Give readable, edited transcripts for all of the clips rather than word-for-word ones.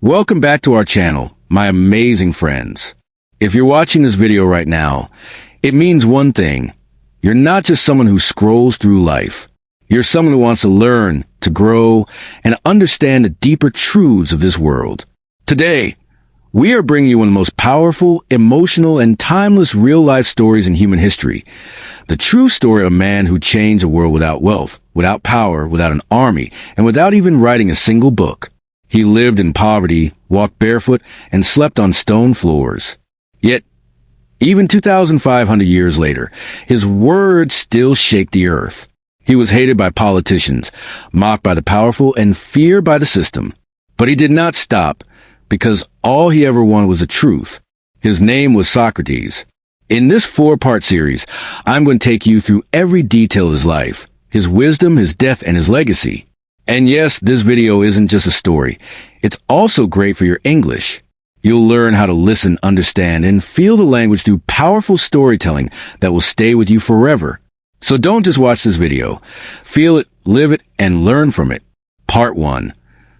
Welcome back to our channel, my amazing friends. If you're watching this video right now, it means one thing. You're not just someone who scrolls through life. You're someone who wants to learn, to grow, and understand the deeper truths of this world. Today, we are bringing you one of the most powerful, emotional, and timeless real-life stories in human history. The true story of a man who changed the world without wealth, without power, without an army, and without even writing a single book. He lived in poverty, walked barefoot, and slept on stone floors. Yet, even 2,500 years later, his words still shake the earth. He was hated by politicians, mocked by the powerful, and feared by the system. But he did not stop, because all he ever wanted was the truth. His name was Socrates. In this 4-part series, I'm going to take you through every detail of his life, his wisdom, his death, and his legacy. And yes, this video isn't just a story. It's also great for your English. You'll learn how to listen, understand, and feel the language through powerful storytelling that will stay with you forever. So don't just watch this video. Feel it, live it, and learn from it. Part 1.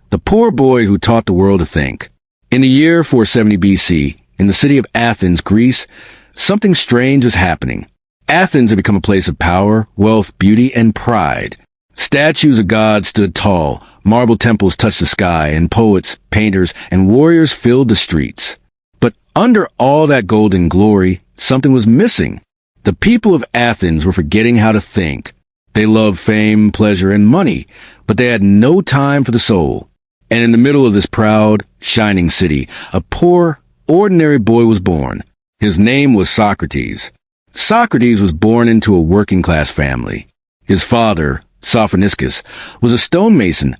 The poor boy who taught the world to think. In the year 470 BC, in the city of Athens, Greece, something strange was happening. Athens had become a place of power, wealth, beauty, and pride. Statues of gods stood tall, marble temples touched the sky, and poets, painters, and warriors filled the streets. But under all that golden glory, something was missing. The people of Athens were forgetting how to think. They loved fame, pleasure, and money, but they had no time for the soul. And in the middle of this proud, shining city, a poor, ordinary boy was born. His name was Socrates. Socrates was born into a working-class family. His father, Sophoniscus, was a stonemason,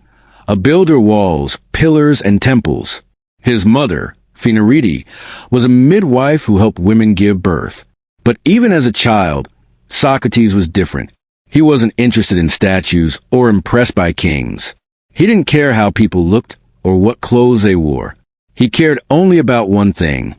a builder of walls, pillars, and temples. His mother, Phaenarete, was a midwife who helped women give birth. But even as a child, Socrates was different. He wasn't interested in statues or impressed by kings. He didn't care how people looked or what clothes they wore. He cared only about one thing.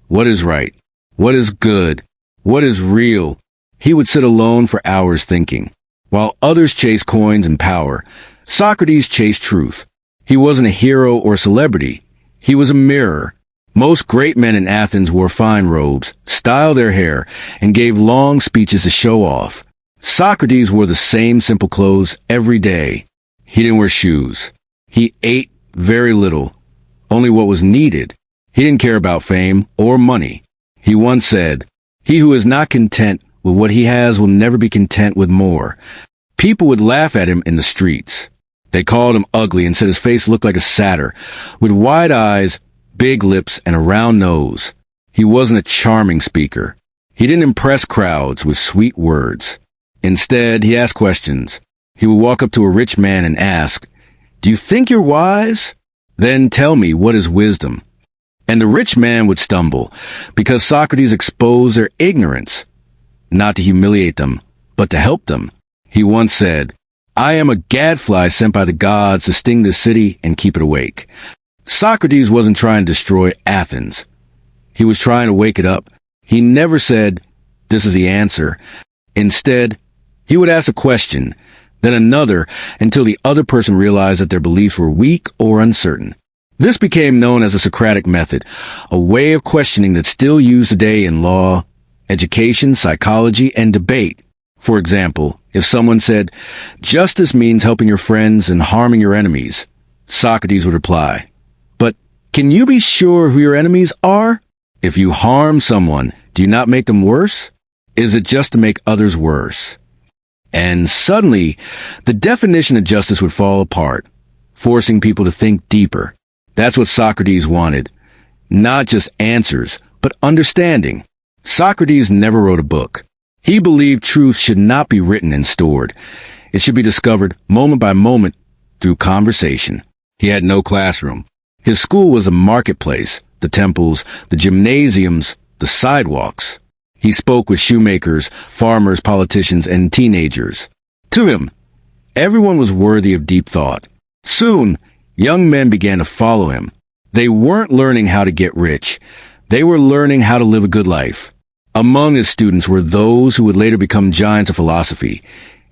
What is right? What is good? What is real? He would sit alone for hours thinking. While others chased coins and power, Socrates chased truth. He wasn't a hero or celebrity. He was a mirror. Most great men in Athens wore fine robes, styled their hair, and gave long speeches to show off. Socrates wore the same simple clothes every day. He didn't wear shoes. He ate very little, only what was needed. He didn't care about fame or money. He once said, "He who is not content with what he has will never be content with more." People would laugh at him in the streets. They called him ugly and said his face looked like a satyr, with wide eyes, big lips, and a round nose. He wasn't a charming speaker. He didn't impress crowds with sweet words. Instead, he asked questions. He would walk up to a rich man and ask, "Do you think you're wise? Then tell me, what is wisdom?" And the rich man would stumble, because Socrates exposed their ignorance, not to humiliate them, but to help them. He once said, "I am a gadfly sent by the gods to sting this city and keep it awake." Socrates wasn't trying to destroy Athens. He was trying to wake it up. He never said, "This is the answer." Instead, he would ask a question, then another, until the other person realized that their beliefs were weak or uncertain. This became known as the Socratic method, a way of questioning that's still used today in law, education, psychology, and debate. For example, if someone said, "Justice means helping your friends and harming your enemies," Socrates would reply, "But can you be sure who your enemies are? If you harm someone, do you not make them worse? Is it just to make others worse?" And suddenly, the definition of justice would fall apart, forcing people to think deeper. That's what Socrates wanted. Not just answers, but understanding. Socrates never wrote a book. He believed truth should not be written and stored. It should be discovered moment by moment through conversation. He had no classroom. His school was a marketplace, the temples, the gymnasiums, the sidewalks. He spoke with shoemakers, farmers, politicians, and teenagers. To him, everyone was worthy of deep thought. Soon, young men began to follow him. They weren't learning how to get rich. They were learning how to live a good life. Among his students were those who would later become giants of philosophy,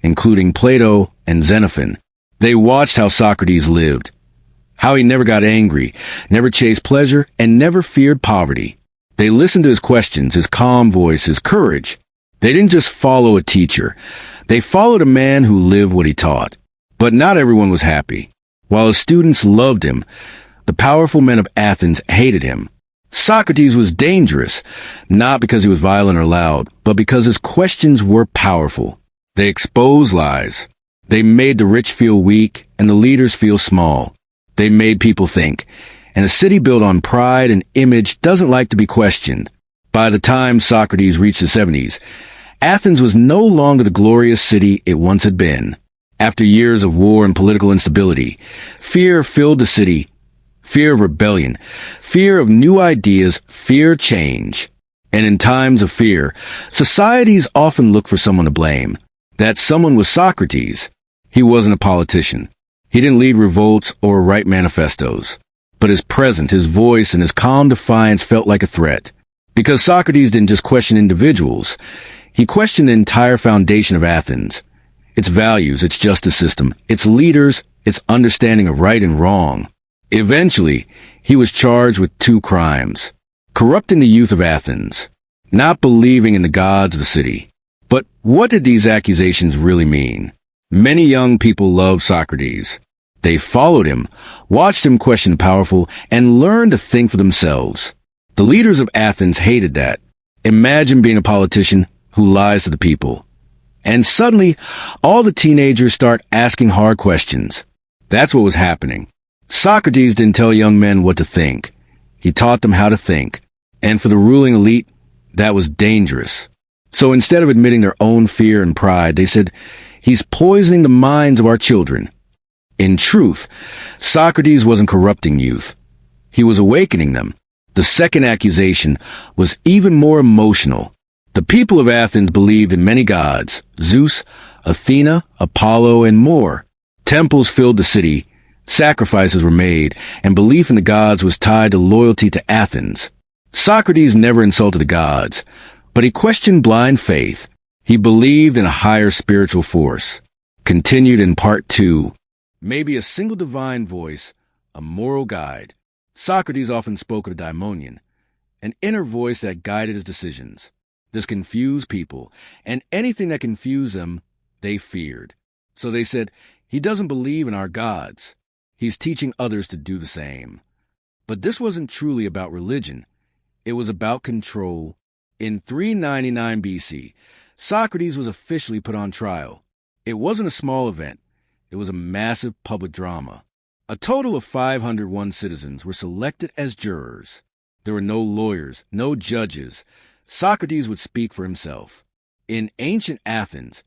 including Plato and Xenophon. They watched how Socrates lived, how he never got angry, never chased pleasure, and never feared poverty. They listened to his questions, his calm voice, his courage. They didn't just follow a teacher. They followed a man who lived what he taught. But not everyone was happy. While his students loved him, the powerful men of Athens hated him. Socrates was dangerous, not because he was violent or loud, but because his questions were powerful. They exposed lies. They made the rich feel weak and the leaders feel small. They made people think. And a city built on pride and image doesn't like to be questioned. By the time Socrates reached the 70s, Athens was no longer the glorious city it once had been. After years of war and political instability, fear filled the city. Fear of rebellion, fear of new ideas, fear change. And in times of fear, societies often look for someone to blame. That someone was Socrates. He wasn't a politician. He didn't lead revolts or write manifestos. But his presence, his voice, and his calm defiance felt like a threat. Because Socrates didn't just question individuals. He questioned the entire foundation of Athens. Its values, its justice system, its leaders, its understanding of right and wrong. Eventually, he was charged with 2 crimes: corrupting the youth of Athens, not believing in the gods of the city. But what did these accusations really mean? Many young people loved Socrates. They followed him, watched him question the powerful, and learned to think for themselves. The leaders of Athens hated that. Imagine being a politician who lies to the people. And suddenly, all the teenagers start asking hard questions. That's what was happening. Socrates didn't tell young men what to think. He taught them how to think. And for the ruling elite, that was dangerous. So instead of admitting their own fear and pride, they said, "He's poisoning the minds of our children." In truth, Socrates wasn't corrupting youth. He was awakening them. The second accusation was even more emotional. The people of Athens believed in many gods: Zeus, Athena, Apollo, and more. Temples filled the city. Sacrifices were made, and belief in the gods was tied to loyalty to Athens. Socrates never insulted the gods, but he questioned blind faith. He believed in a higher spiritual force. Continued in part 2. Maybe a single divine voice, a moral guide. Socrates often spoke of a daimonion, an inner voice that guided his decisions. This confused people, and anything that confused them, they feared. So they said, "He doesn't believe in our gods. He's teaching others to do the same." But this wasn't truly about religion. It was about control. In 399 BC, Socrates was officially put on trial. It wasn't a small event. It was a massive public drama. A total of 501 citizens were selected as jurors. There were no lawyers, no judges. Socrates would speak for himself. In ancient Athens,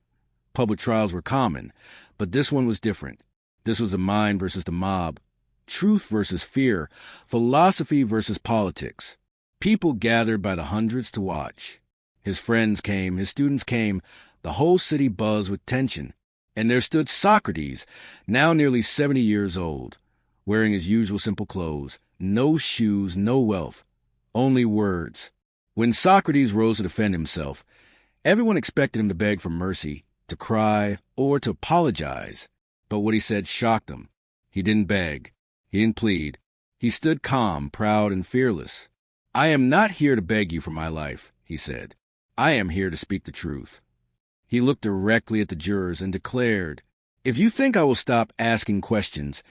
public trials were common, but this one was different. This was the mind versus the mob, truth versus fear, philosophy versus politics. People gathered by the hundreds to watch. His friends came, his students came, the whole city buzzed with tension. And there stood Socrates, now nearly 70 years old, wearing his usual simple clothes, no shoes, no wealth, only words. When Socrates rose to defend himself, everyone expected him to beg for mercy, to cry, or to apologize. But what he said shocked them. He didn't beg. He didn't plead. He stood calm, proud, and fearless. "I am not here to beg you for my life," he said. "I am here to speak the truth." He looked directly at the jurors and declared, "If you think I will stop asking questions,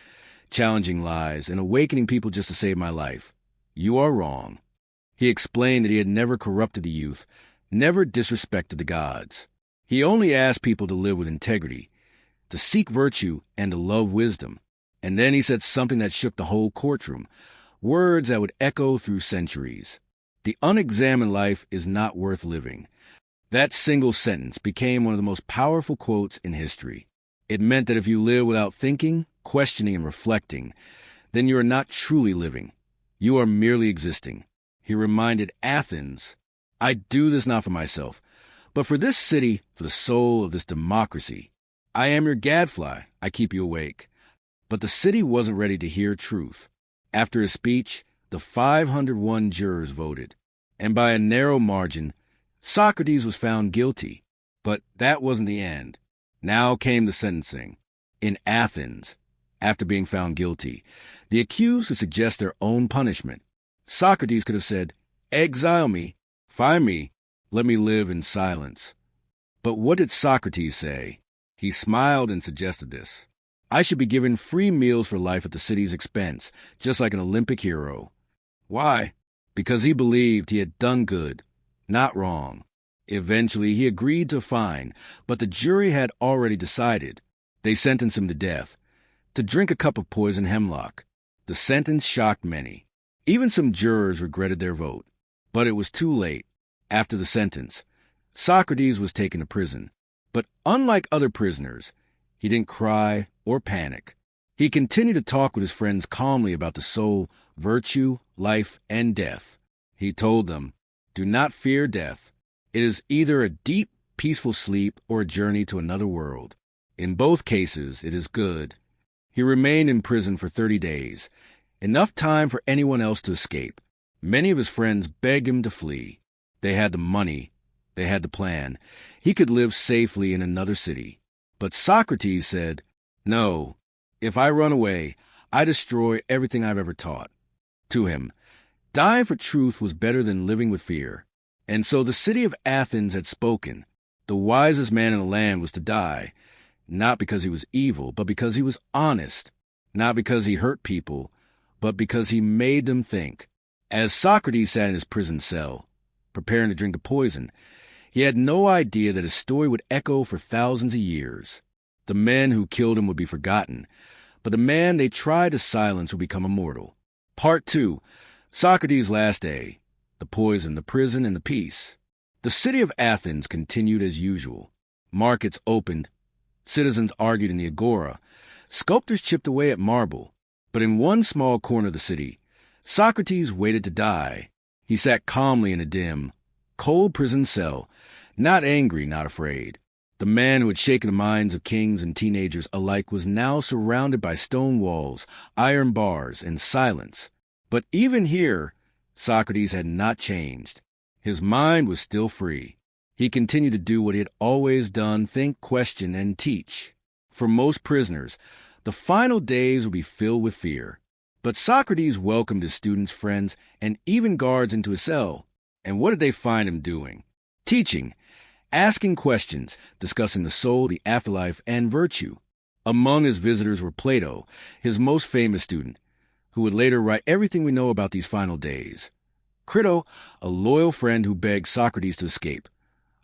challenging lies, and awakening people just to save my life, you are wrong." He explained that he had never corrupted the youth, never disrespected the gods. He only asked people to live with integrity, to seek virtue, and to love wisdom. And then he said something that shook the whole courtroom, words that would echo through centuries. "The unexamined life is not worth living." That single sentence became one of the most powerful quotes in history. It meant that if you live without thinking, questioning, and reflecting, then you are not truly living. You are merely existing. He reminded Athens, "I do this not for myself, but for this city, for the soul of this democracy. I am your gadfly. I keep you awake." But the city wasn't ready to hear truth. After his speech, the 501 jurors voted, and by a narrow margin, Socrates was found guilty. But that wasn't the end. Now came the sentencing. In Athens, after being found guilty. The accused could suggest their own punishment. Socrates could have said, "Exile me, fire me, let me live in silence." But what did Socrates say? He smiled and suggested this. "I should be given free meals for life at the city's expense, just like an Olympic hero." Why? Because he believed he had done good, not wrong. Eventually, he agreed to a fine, but the jury had already decided. They sentenced him to death, to drink a cup of poison hemlock. The sentence shocked many. Even some jurors regretted their vote. But it was too late. After the sentence, Socrates was taken to prison. But unlike other prisoners, he didn't cry or panic. He continued to talk with his friends calmly about the soul, virtue, life, and death. He told them, "Do not fear death. It is either a deep, peaceful sleep or a journey to another world. In both cases, it is good." He remained in prison for 30 days, enough time for anyone else to escape. Many of his friends begged him to flee. They had the money. They had the plan. He could live safely in another city. But Socrates said, "No, if I run away, I destroy everything I've ever taught." To him, dying for truth was better than living with fear. And so the city of Athens had spoken. The wisest man in the land was to die, not because he was evil, but because he was honest, not because he hurt people, but because he made them think. As Socrates sat in his prison cell, preparing to drink the poison, he had no idea that his story would echo for thousands of years. The men who killed him would be forgotten, but the man they tried to silence would become immortal. Part 2. Socrates' last day. The poison, the prison, and the peace. The city of Athens continued as usual. Markets opened. Citizens argued in the agora. Sculptors chipped away at marble. But in one small corner of the city, Socrates waited to die. He sat calmly in a dim, cold prison cell, not angry, not afraid. The man who had shaken the minds of kings and teenagers alike was now surrounded by stone walls, iron bars, and silence. But even here, Socrates had not changed. His mind was still free. He continued to do what he had always done, think, question, and teach. For most prisoners, the final days would be filled with fear. But Socrates welcomed his students, friends, and even guards into his cell. And what did they find him doing? Teaching, asking questions, discussing the soul, the afterlife, and virtue. Among his visitors were Plato, his most famous student, who would later write everything we know about these final days. Crito, a loyal friend who begged Socrates to escape.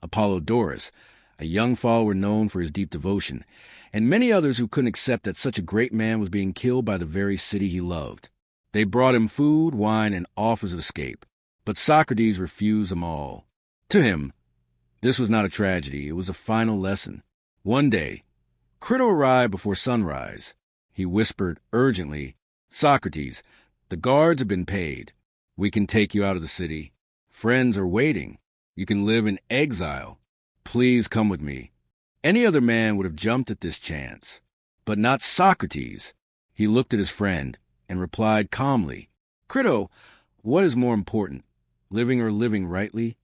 Apollodorus, a young follower known for his deep devotion, and many others who couldn't accept that such a great man was being killed by the very city he loved. They brought him food, wine, and offers of escape, but Socrates refused them all. To him, this was not a tragedy, it was a final lesson. One day, Crito arrived before sunrise. He whispered urgently, "Socrates, the guards have been paid. We can take you out of the city. Friends are waiting. You can live in exile. Please come with me." Any other man would have jumped at this chance, but not Socrates. He looked at his friend and replied calmly, "Crito, what is more important, living or living rightly?"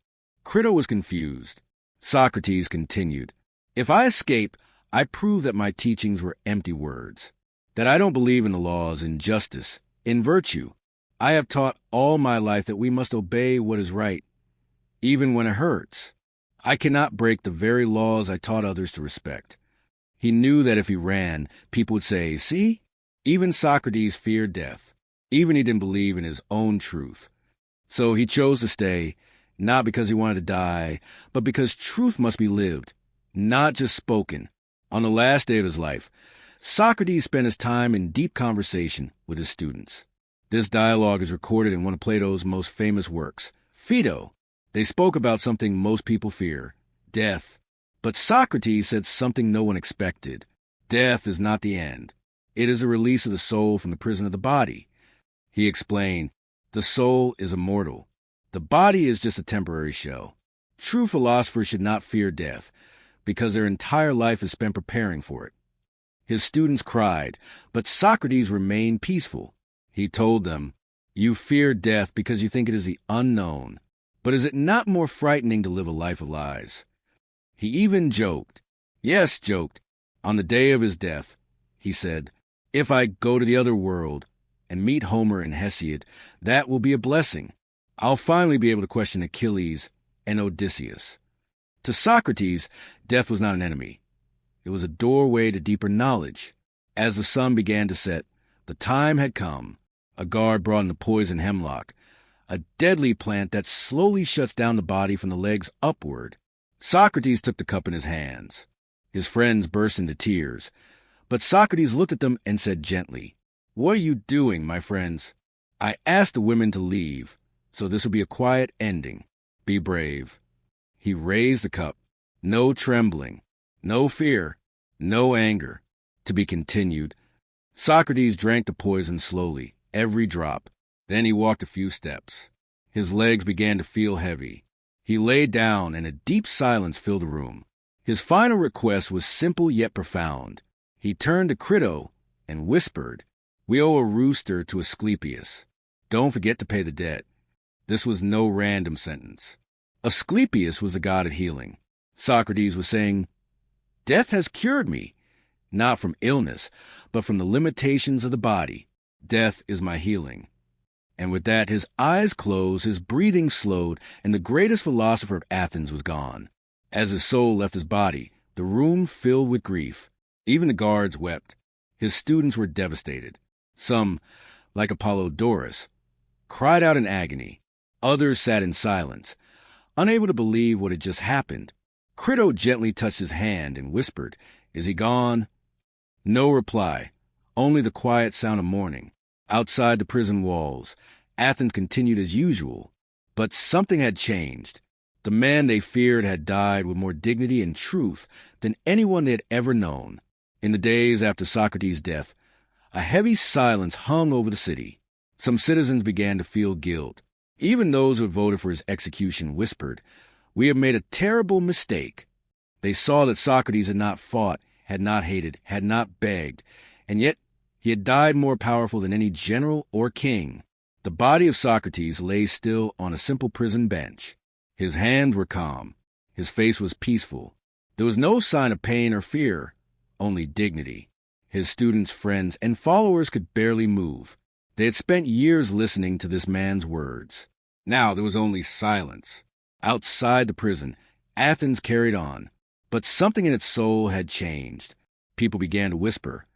Crito was confused. Socrates continued, "If I escape, I prove that my teachings were empty words, that I don't believe in the laws, in justice, in virtue. I have taught all my life that we must obey what is right, even when it hurts. I cannot break the very laws I taught others to respect." He knew that if he ran, people would say, "See, even Socrates feared death. Even he didn't believe in his own truth." So he chose to stay, not because he wanted to die, but because truth must be lived, not just spoken. On the last day of his life, Socrates spent his time in deep conversation with his students. This dialogue is recorded in one of Plato's most famous works, Phaedo. They spoke about something most people fear, death. But Socrates said something no one expected. Death is not the end. It is a release of the soul from the prison of the body. He explained, the soul is immortal. The body is just a temporary shell. True philosophers should not fear death, because their entire life is spent preparing for it. His students cried, but Socrates remained peaceful. He told them, "You fear death because you think it is the unknown. But is it not more frightening to live a life of lies?" He even joked. Yes, joked. On the day of his death, he said, If I go to the other world and meet Homer and Hesiod, that will be a blessing. I'll finally be able to question Achilles and Odysseus. To Socrates, death was not an enemy. It was a doorway to deeper knowledge. As the sun began to set, the time had come. A guard brought in the poison hemlock, a deadly plant that slowly shuts down the body from the legs upward. Socrates took the cup in his hands. His friends burst into tears, but Socrates looked at them and said gently, "What are you doing, my friends? I asked the women to leave, so this will be a quiet ending. Be brave." He raised the cup. No trembling, no fear, no anger. To be continued. Socrates drank the poison slowly, every drop. Then he walked a few steps. His legs began to feel heavy. He lay down, and a deep silence filled the room. His final request was simple yet profound. He turned to Crito and whispered, "We owe a rooster to Asclepius. Don't forget to pay the debt." This was no random sentence. Asclepius was the god of healing. Socrates was saying, "Death has cured me, not from illness, but from the limitations of the body. Death is my healing." And with that, his eyes closed, his breathing slowed, and the greatest philosopher of Athens was gone. As his soul left his body, the room filled with grief. Even the guards wept. His students were devastated. Some, like Apollodorus, cried out in agony. Others sat in silence, unable to believe what had just happened. Crito gently touched his hand and whispered, "Is he gone?" No reply, only the quiet sound of mourning. Outside the prison walls, Athens continued as usual, but something had changed. The man they feared had died with more dignity and truth than anyone they had ever known. In the days after Socrates' death, a heavy silence hung over the city. Some citizens began to feel guilt. Even those who had voted for his execution whispered, "We have made a terrible mistake." They saw that Socrates had not fought, had not hated, had not begged, and yet he had died more powerful than any general or king. The body of Socrates lay still on a simple prison bench. His hands were calm. His face was peaceful. There was no sign of pain or fear, only dignity. His students, friends, and followers could barely move. They had spent years listening to this man's words. Now there was only silence. Outside the prison, Athens carried on, but something in its soul had changed. People began to whisper,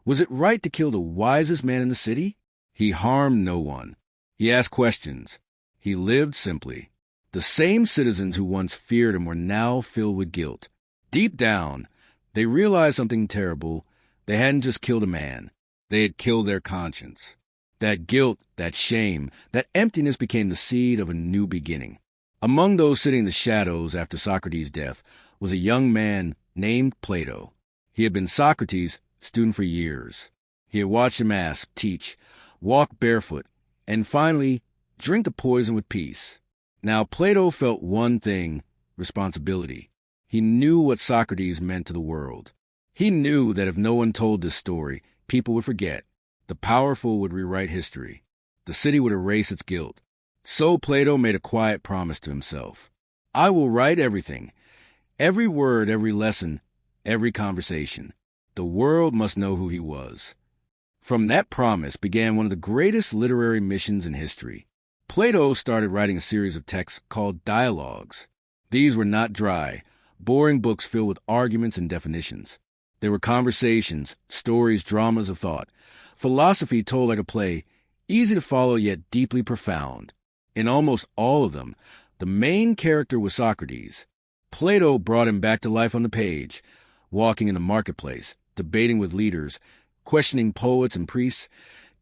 "Was it right to kill the wisest man in the city?" He harmed no one. He asked questions. He lived simply. The same citizens who once feared him were now filled with guilt. Deep down, they realized something terrible. They hadn't just killed a man. They had killed their conscience. That guilt, that shame, that emptiness became the seed of a new beginning. Among those sitting in the shadows after Socrates' death was a young man named Plato. He had been Socrates' student for years. He had watched him ask, teach, walk barefoot, and finally drink the poison with peace. Now Plato felt one thing, responsibility. He knew what Socrates meant to the world. He knew that if no one told this story, people would forget. The powerful would rewrite history. The city would erase its guilt. So Plato made a quiet promise to himself. "I will write everything, every word, every lesson, every conversation. The world must know who he was." From that promise began one of the greatest literary missions in history. Plato started writing a series of texts called dialogues. These were not dry, boring books filled with arguments and definitions. They were conversations, stories, dramas of thought, philosophy told like a play, easy to follow yet deeply profound. In almost all of them, the main character was Socrates. Plato brought him back to life on the page, walking in the marketplace, debating with leaders, questioning poets and priests,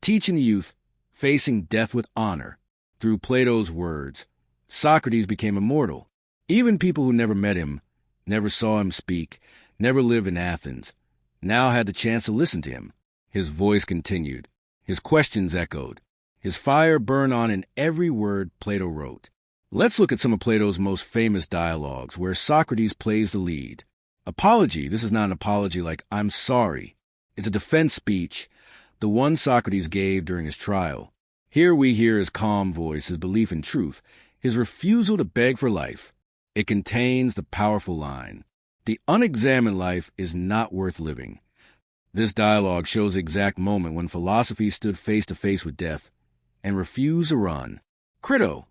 teaching the youth, facing death with honor. Through Plato's words, Socrates became immortal. Even people who never met him, never saw him speak, never lived in Athens, now had the chance to listen to him. His voice continued. His questions echoed. His fire burned on in every word Plato wrote. Let's look at some of Plato's most famous dialogues, where Socrates plays the lead. Apology. This is not an apology like, "I'm sorry." It's a defense speech, the one Socrates gave during his trial. Here we hear his calm voice, his belief in truth, his refusal to beg for life. It contains the powerful line, "The unexamined life is not worth living." This dialogue shows the exact moment when philosophy stood face to face with death and refused to run. Crito.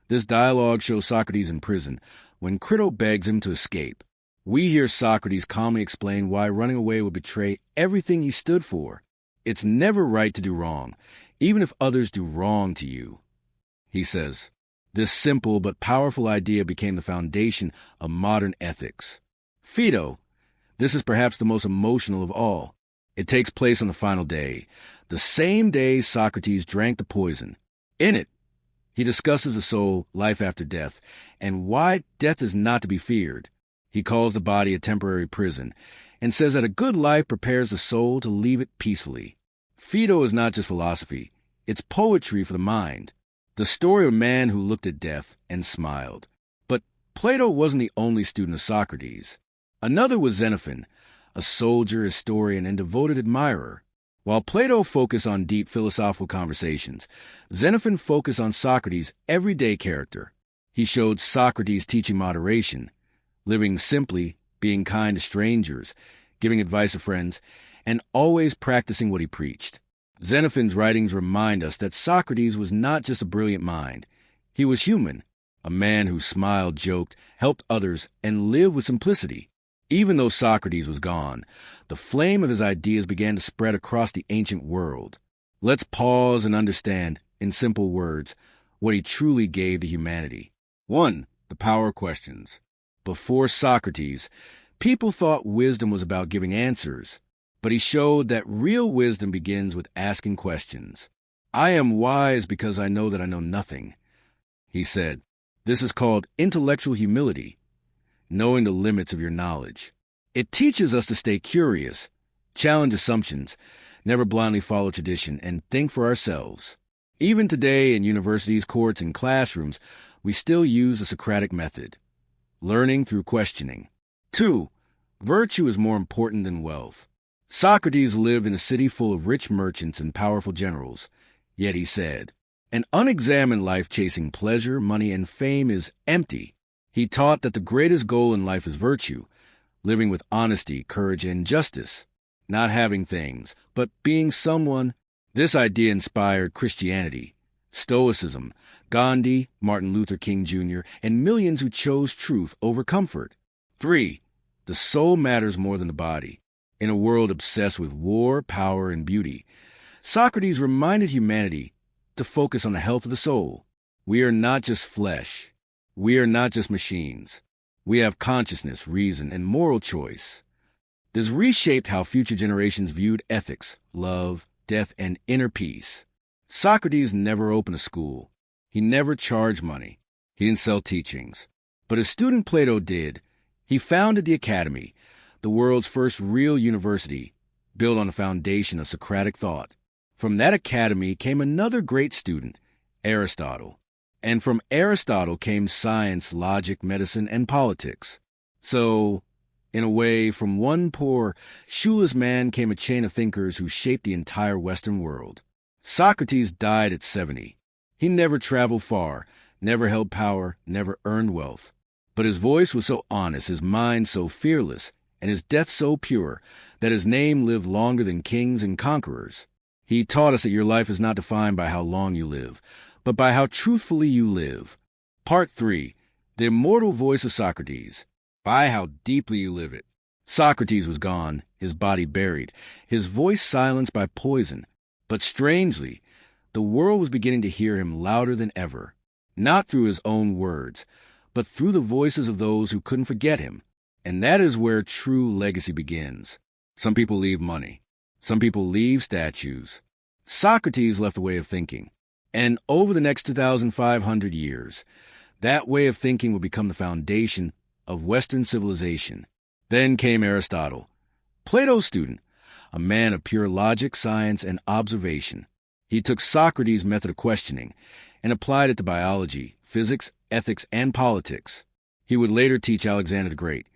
This dialogue shows Socrates in prison when Crito begs him to escape. We hear Socrates calmly explain why running away would betray everything he stood for. It's never right to do wrong, even if others do wrong to you. He says, this simple but powerful idea became the foundation of modern ethics. Phaedo. This is perhaps the most emotional of all. It takes place on the final day, the same day Socrates drank the poison. In it, he discusses the soul, life after death, and why death is not to be feared. He calls the body a temporary prison and says that a good life prepares the soul to leave it peacefully. Phaedo is not just philosophy, it's poetry for the mind. The story of a man who looked at death and smiled. But Plato wasn't the only student of Socrates. Another was Xenophon, a soldier, historian, and devoted admirer. While Plato focused on deep philosophical conversations, Xenophon focused on Socrates' everyday character. He showed Socrates teaching moderation, living simply, being kind to strangers, giving advice to friends, and always practicing what he preached. Xenophon's writings remind us that Socrates was not just a brilliant mind. He was human, a man who smiled, joked, helped others, and lived with simplicity. Even though Socrates was gone, the flame of his ideas began to spread across the ancient world. Let's pause and understand, in simple words, what he truly gave to humanity. 1. The power of questions. Before Socrates, people thought wisdom was about giving answers, but he showed that real wisdom begins with asking questions. I am wise because I know that I know nothing, he said. This is called intellectual humility, knowing the limits of your knowledge. It teaches us to stay curious, challenge assumptions, never blindly follow tradition, and think for ourselves. Even today in universities, courts, and classrooms, we still use the Socratic method, learning through questioning. 2. Virtue is more important than wealth. Socrates lived in a city full of rich merchants and powerful generals, yet he said, an unexamined life chasing pleasure, money, and fame is empty. He taught that the greatest goal in life is virtue, living with honesty, courage, and justice, not having things, but being someone. This idea inspired Christianity, Stoicism, Gandhi, Martin Luther King Jr., and millions who chose truth over comfort. 3. The soul matters more than the body. In a world obsessed with war, power, and beauty, Socrates reminded humanity to focus on the health of the soul. We are not just flesh. We are not just machines. We have consciousness, reason, and moral choice. This reshaped how future generations viewed ethics, love, death, and inner peace. Socrates never opened a school. He never charged money. He didn't sell teachings. But his student Plato did. He founded the Academy, the world's first real university, built on a foundation of Socratic thought. From that academy came another great student, Aristotle. And from Aristotle came science, logic, medicine, and politics. So, in a way, from one poor, shoeless man came a chain of thinkers who shaped the entire Western world. Socrates died at 70. He never traveled far, never held power, never earned wealth. But his voice was so honest, his mind so fearless, and his death so pure, that his name lived longer than kings and conquerors. He taught us that your life is not defined by how long you live, but by how truthfully you live. Part 3. The immortal voice of Socrates. By how deeply you live it. Socrates was gone, his body buried, his voice silenced by poison. But strangely, the world was beginning to hear him louder than ever, not through his own words, but through the voices of those who couldn't forget him. And that is where true legacy begins. Some people leave money. Some people leave statues. Socrates left a way of thinking. And over the next 2,500 years, that way of thinking will become the foundation of Western civilization. Then came Aristotle, Plato's student, a man of pure logic, science, and observation. He took Socrates' method of questioning and applied it to biology, physics, ethics, and politics. He would later teach Alexander the Great,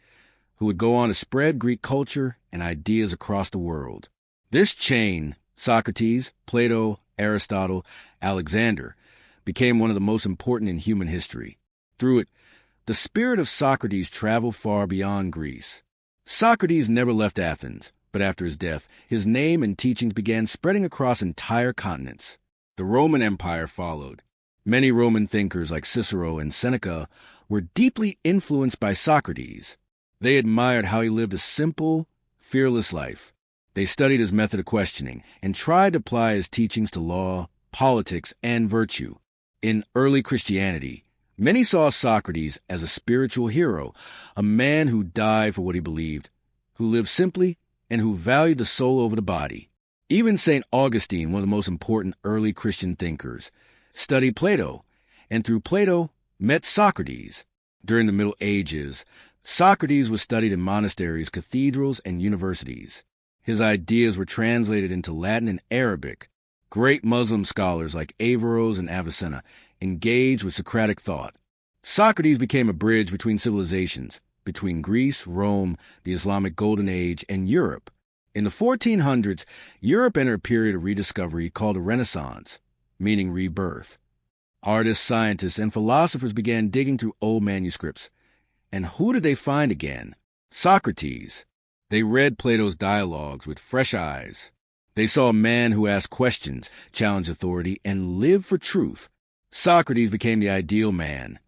who would go on to spread Greek culture and ideas across the world. This chain, Socrates, Plato, Aristotle, Alexander, became one of the most important in human history. Through it, the spirit of Socrates traveled far beyond Greece. Socrates never left Athens, But after his death, his name and teachings began spreading across entire continents. The Roman Empire followed. Many Roman thinkers like Cicero and Seneca were deeply influenced by Socrates. They admired how he lived a simple, fearless life. They studied his method of questioning and tried to apply his teachings to law, politics, and virtue. In early Christianity, many saw Socrates as a spiritual hero, a man who died for what he believed, who lived simply, and who valued the soul over the body. Even St. Augustine, one of the most important early Christian thinkers, studied Plato, and through Plato met Socrates. During the Middle Ages, Socrates was studied in monasteries, cathedrals, and universities. His ideas were translated into Latin and Arabic. Great Muslim scholars like Averroes and Avicenna engaged with Socratic thought. Socrates became a bridge between civilizations, between Greece, Rome, the Islamic Golden Age, and Europe. In the 1400s, Europe entered a period of rediscovery called the Renaissance, meaning rebirth. Artists, scientists, and philosophers began digging through old manuscripts. And who did they find again? Socrates. They read Plato's dialogues with fresh eyes. They saw a man who asked questions, challenged authority, and lived for truth. Socrates became the ideal man,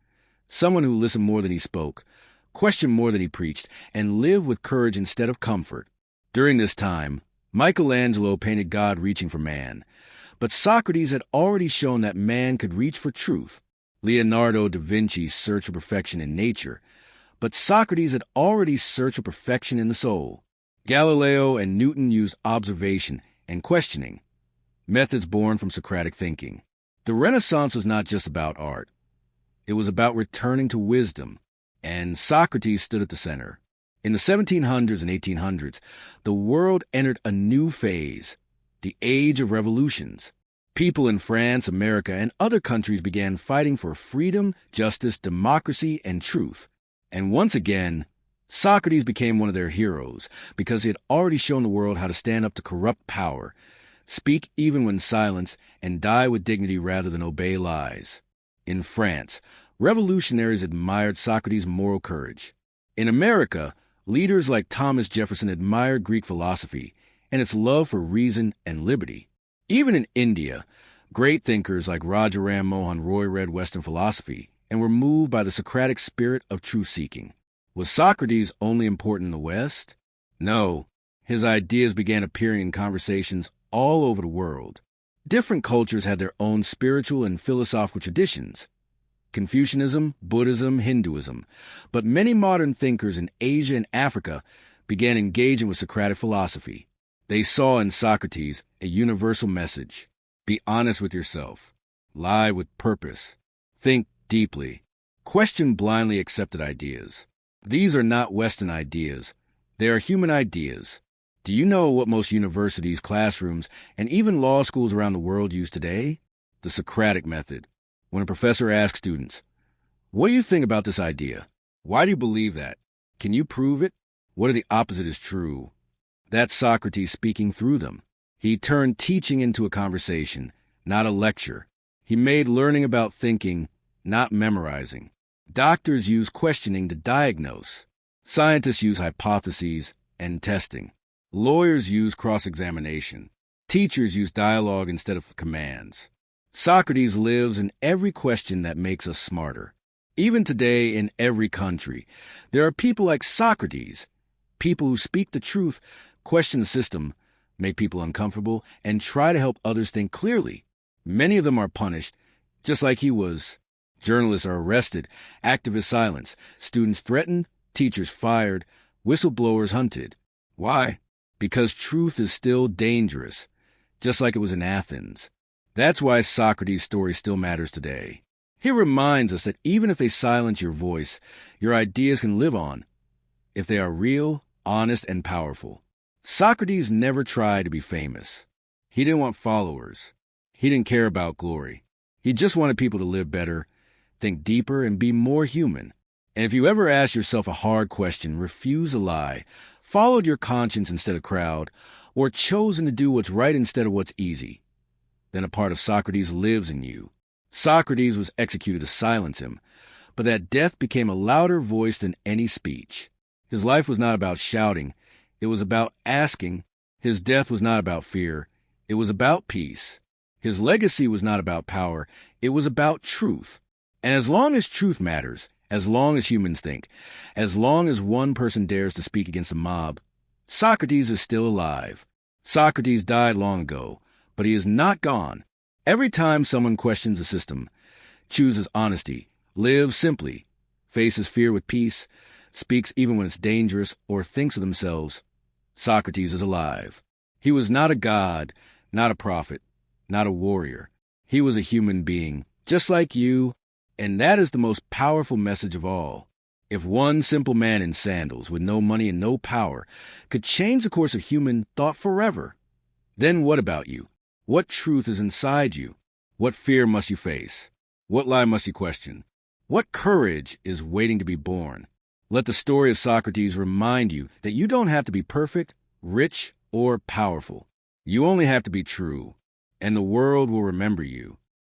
someone who listened more than he spoke, questioned more than he preached, and lived with courage instead of comfort. During this time, Michelangelo painted God reaching for man, but Socrates had already shown that man could reach for truth. Leonardo da Vinci searched for perfection in nature, but Socrates had already searched for perfection in the soul. Galileo and Newton used observation and questioning, methods born from Socratic thinking. The Renaissance was not just about art. It was about returning to wisdom, and Socrates stood at the center. In the 1700s and 1800s, the world entered a new phase, the age of revolutions. People in France, America, and other countries began fighting for freedom, justice, democracy, and truth. And once again, Socrates became one of their heroes because he had already shown the world how to stand up to corrupt power, speak even when silenced, and die with dignity rather than obey lies. In France, revolutionaries admired Socrates' moral courage. In America, leaders like Thomas Jefferson admired Greek philosophy and its love for reason and liberty. Even in India, great thinkers like Rajaram Mohan Roy read Western philosophy and were moved by the Socratic spirit of truth-seeking. Was Socrates only important in the West? No. His ideas began appearing in conversations all over the world. Different cultures had their own spiritual and philosophical traditions. Confucianism, Buddhism, Hinduism. But many modern thinkers in Asia and Africa began engaging with Socratic philosophy. They saw in Socrates a universal message. Be honest with yourself. Lie with purpose. Think deeply. Question blindly accepted ideas. These are not Western ideas. They are human ideas. Do you know what most universities, classrooms, and even law schools around the world use today? The Socratic method. When a professor asks students, "What do you think about this idea? Why do you believe that? Can you prove it? What if the opposite is true?" That's Socrates speaking through them. He turned teaching into a conversation, not a lecture. He made learning about thinking, not memorizing. Doctors use questioning to diagnose. Scientists use hypotheses and testing. Lawyers use cross-examination. Teachers use dialogue instead of commands. Socrates lives in every question that makes us smarter. Even today, in every country, there are people like Socrates, people who speak the truth, question the system, make people uncomfortable, and try to help others think clearly. Many of them are punished, just like he was. Journalists are arrested, activists silenced, students threatened, teachers fired, whistleblowers hunted. Why? Because truth is still dangerous, just like it was in Athens. That's why Socrates' story still matters today. He reminds us that even if they silence your voice, your ideas can live on, if they are real, honest, and powerful. Socrates never tried to be famous. He didn't want followers. He didn't care about glory. He just wanted people to live better, think deeper, and be more human. And if you ever ask yourself a hard question, refuse a lie, followed your conscience instead of crowd, or chosen to do what's right instead of what's easy, then a part of Socrates lives in you. Socrates was executed to silence him, but that death became a louder voice than any speech. His life was not about shouting. It was about asking. His death was not about fear. It was about peace. His legacy was not about power. It was about truth. And as long as truth matters, as long as humans think, as long as one person dares to speak against a mob, Socrates is still alive. Socrates died long ago, but he is not gone. Every time someone questions the system, chooses honesty, lives simply, faces fear with peace, speaks even when it's dangerous, or thinks of themselves, Socrates is alive. He was not a god, not a prophet, not a warrior. He was a human being, just like you, and that is the most powerful message of all. If one simple man in sandals, with no money and no power, could change the course of human thought forever, then what about you? What truth is inside you? What fear must you face? What lie must you question? What courage is waiting to be born? Let the story of Socrates remind you that you don't have to be perfect, rich, or powerful. You only have to be true, and the world will remember you.